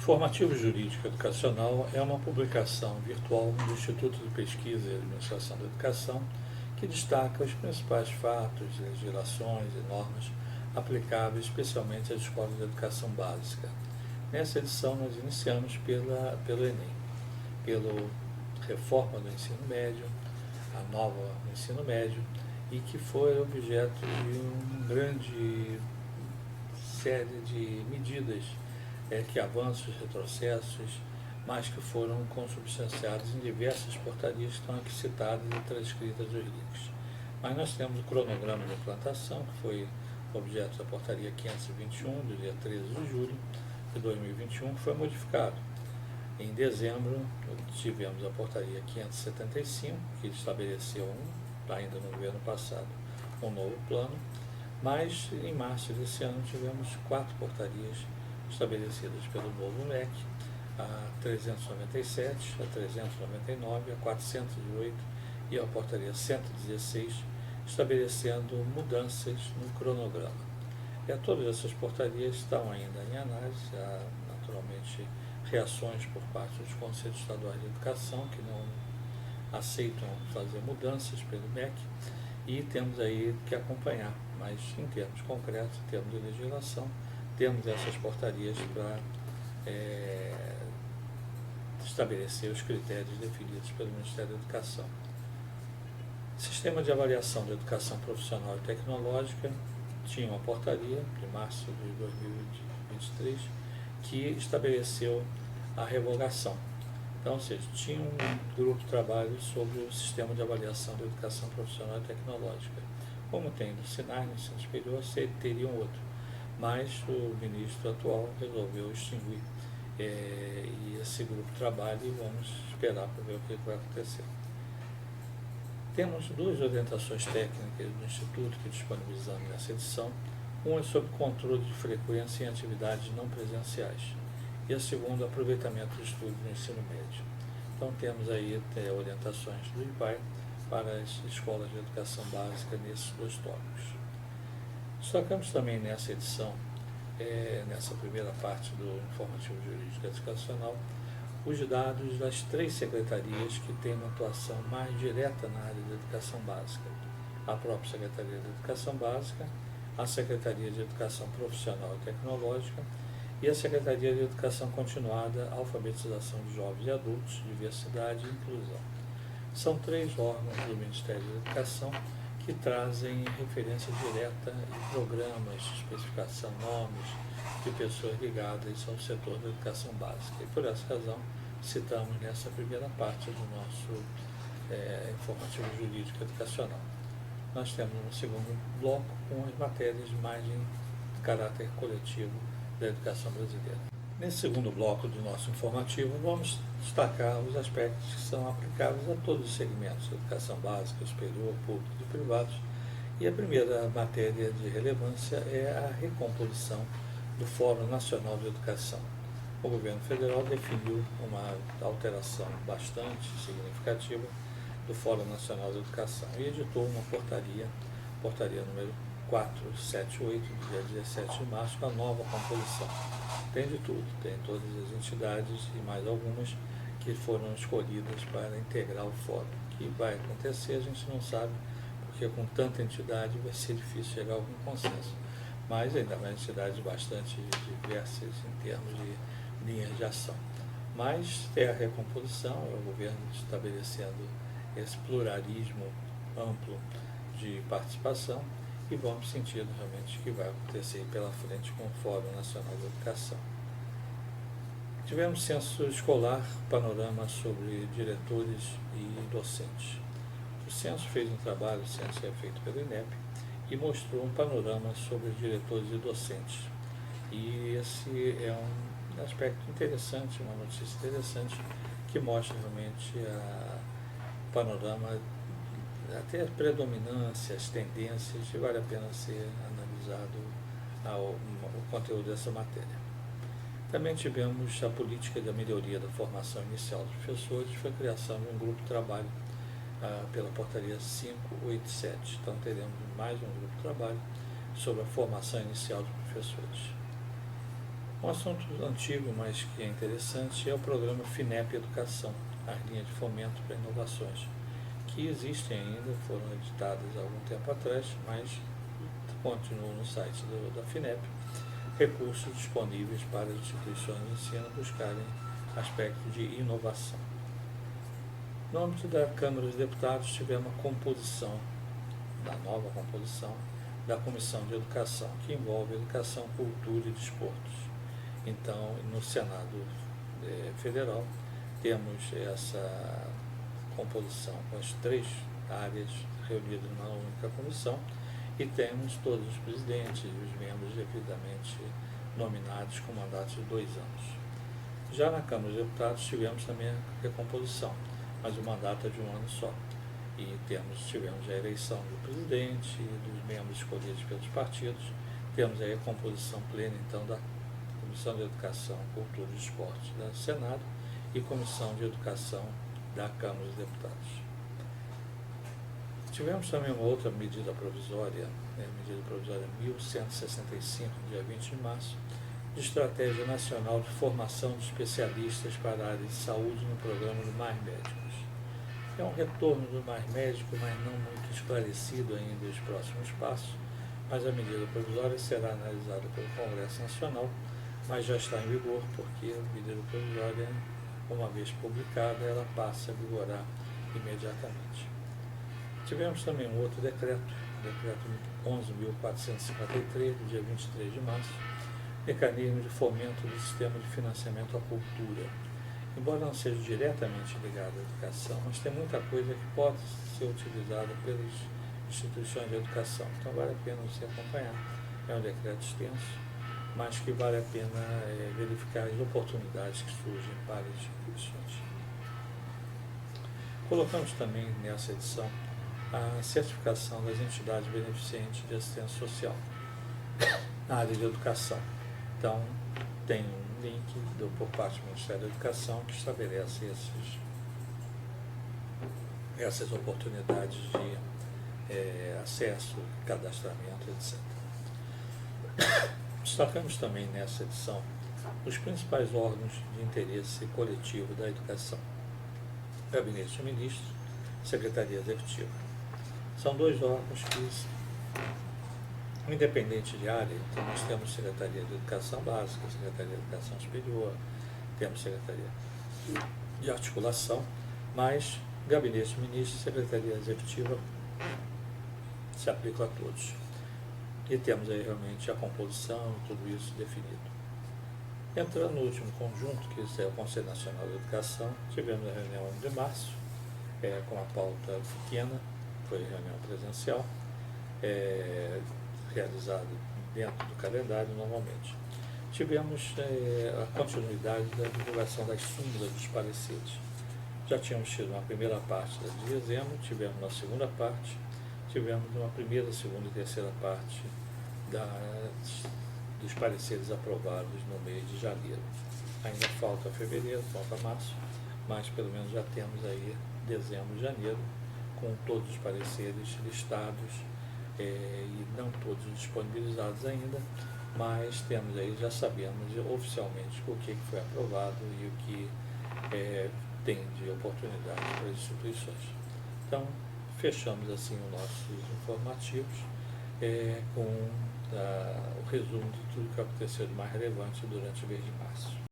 Informativo Jurídico Educacional é uma publicação virtual do Instituto de Pesquisa e Administração da Educação que destaca os principais fatos, legislações e normas aplicáveis especialmente às escolas de educação básica. Nessa edição nós iniciamos pelo Enem, pela reforma do ensino médio, a nova ensino médio, e que foi objeto de uma grande série de medidas que avanços, retrocessos, mas que foram consubstanciados em diversas portarias que estão aqui citadas e transcritas dos links. Mas nós temos o cronograma de implantação, que foi objeto da portaria 521, do dia 13 de julho de 2021, que foi modificado. Em dezembro, tivemos a portaria 575, que estabeleceu, ainda no governo passado, um novo plano, mas em março desse ano tivemos 4 portarias estabelecidas pelo novo MEC, a 397, a 399, a 408 e a portaria 116, estabelecendo mudanças no cronograma. Todas essas portarias estão ainda em análise, há naturalmente reações por parte dos Conselhos Estaduais de Educação, que não aceitam fazer mudanças pelo MEC, e temos aí que acompanhar, mas em termos concretos, em termos de legislação, temos essas portarias para estabelecer os critérios definidos pelo Ministério da Educação. Sistema de avaliação da educação profissional e tecnológica tinha uma portaria de março de 2023 que estabeleceu a revogação. Então, ou seja, tinha um grupo de trabalho sobre o sistema de avaliação da educação profissional e tecnológica. Como tem no SINAI, no ensino superior, teria um outro. Mas o ministro atual resolveu extinguir e esse grupo de trabalho, e vamos esperar para ver o que vai acontecer. Temos 2 orientações técnicas do Instituto que disponibilizamos nessa edição. Uma é sobre controle de frequência em atividades não presenciais e a segunda, aproveitamento do estudo no ensino médio. Então temos aí orientações do IPAE para as escolas de educação básica nesses 2 tópicos. Destacamos também nessa edição, nessa primeira parte do Informativo Jurídico Educacional, os dados das 3 secretarias que têm uma atuação mais direta na área da educação básica. A própria Secretaria de Educação Básica, a Secretaria de Educação Profissional e Tecnológica e a Secretaria de Educação Continuada, Alfabetização de Jovens e Adultos, Diversidade e Inclusão. São 3 órgãos do Ministério da Educação que trazem referência direta em programas, especificação, nomes de pessoas ligadas ao setor da educação básica. E por essa razão, citamos nessa primeira parte do nosso informativo jurídico educacional. Nós temos um segundo bloco com as matérias mais de caráter coletivo da educação brasileira. Nesse segundo bloco do nosso informativo, vamos destacar os aspectos que são aplicáveis a todos os segmentos da educação básica, superior, pública e privados. E a primeira matéria de relevância é a recomposição do Fórum Nacional de Educação. O governo federal definiu uma alteração bastante significativa do Fórum Nacional de Educação e editou uma portaria número 478, do dia 17 de março, com a nova composição. Tem de tudo, tem todas as entidades e mais algumas que foram escolhidas para integrar o fórum. O que vai acontecer a gente não sabe, porque com tanta entidade vai ser difícil chegar a algum consenso. Mas ainda mais entidades bastante diversas em termos de linhas de ação. Mas é a recomposição, é o governo estabelecendo esse pluralismo amplo de participação, e vamos sentindo realmente o que vai acontecer pela frente com o Fórum Nacional de Educação. Tivemos censo escolar, panorama sobre diretores e docentes. O censo fez um trabalho, o censo é feito pelo INEP, e mostrou um panorama sobre diretores e docentes. E esse é um aspecto interessante, uma notícia interessante, que mostra realmente o panorama, até as predominâncias, as tendências, e vale a pena ser analisado o conteúdo dessa matéria. Também tivemos a política da melhoria da formação inicial dos professores, foi a criação de um grupo de trabalho pela portaria 587. Então teremos mais um grupo de trabalho sobre a formação inicial dos professores. Um assunto antigo, mas que é interessante, é o programa FINEP Educação, as linhas de fomento para inovações, que existem ainda, foram editadas há algum tempo atrás, mas continuam no site da FINEP, recursos disponíveis para as instituições de ensino buscarem aspectos de inovação. No âmbito da Câmara dos Deputados, tivemos a composição, da nova composição, da Comissão de Educação, que envolve educação, cultura e desportos. Então, no Senado Federal, temos essa composição com as 3 áreas reunidas numa única comissão e temos todos os presidentes e os membros devidamente nominados com mandatos de 2 anos. Já na Câmara dos Deputados tivemos também a recomposição, mas o mandato é de 1 ano só. E tivemos a eleição do presidente e dos membros escolhidos pelos partidos. Temos aí a composição plena, então, da Comissão de Educação, Cultura e Esporte do Senado e Comissão de Educação da Câmara dos Deputados. Tivemos também uma outra medida provisória, medida provisória 1165, dia 20 de março, de Estratégia Nacional de Formação de Especialistas para a área de saúde no programa do Mais Médicos. É um retorno do Mais Médico, mas não muito esclarecido ainda os próximos passos, mas a medida provisória será analisada pelo Congresso Nacional, mas já está em vigor, porque a medida provisória, uma vez publicada, ela passa a vigorar imediatamente. Tivemos também um outro decreto 11.453, do dia 23 de março, mecanismo de fomento do sistema de financiamento à cultura. Embora não seja diretamente ligado à educação, mas tem muita coisa que pode ser utilizada pelas instituições de educação. Então vale a pena você acompanhar. É um decreto extenso, mas que vale a pena verificar as oportunidades que surgem para as instituições. Colocamos também nessa edição a certificação das entidades beneficentes de assistência social na área de educação. Então, tem um link por parte do Ministério da Educação que estabelece essas oportunidades de acesso, cadastramento, etc. Destacamos também nessa edição os principais órgãos de interesse coletivo da educação: Gabinete de Ministros, Secretaria Executiva. São 2 órgãos que, independente de área, então nós temos Secretaria de Educação Básica, Secretaria de Educação Superior, temos Secretaria de Articulação, mas Gabinete de Ministros e Secretaria Executiva se aplicam a todos. E temos aí realmente a composição e tudo isso definido. Entrando no último conjunto, que é o Conselho Nacional de Educação, tivemos a reunião de março, com a pauta pequena, foi reunião presencial, realizada dentro do calendário normalmente. Tivemos a continuidade da divulgação das súmulas dos pareceres. Já tínhamos tido uma primeira parte de dezembro, tivemos uma segunda parte, tivemos uma primeira, segunda e terceira parte dos pareceres aprovados no mês de janeiro. Ainda falta fevereiro, falta março, mas pelo menos já temos aí dezembro e janeiro, com todos os pareceres listados e não todos disponibilizados ainda, mas temos aí, já sabemos oficialmente o que foi aprovado e o que tem de oportunidade para as instituições. Então, fechamos assim os nossos informativos com o resumo de tudo que aconteceu de mais relevante durante o mês de março.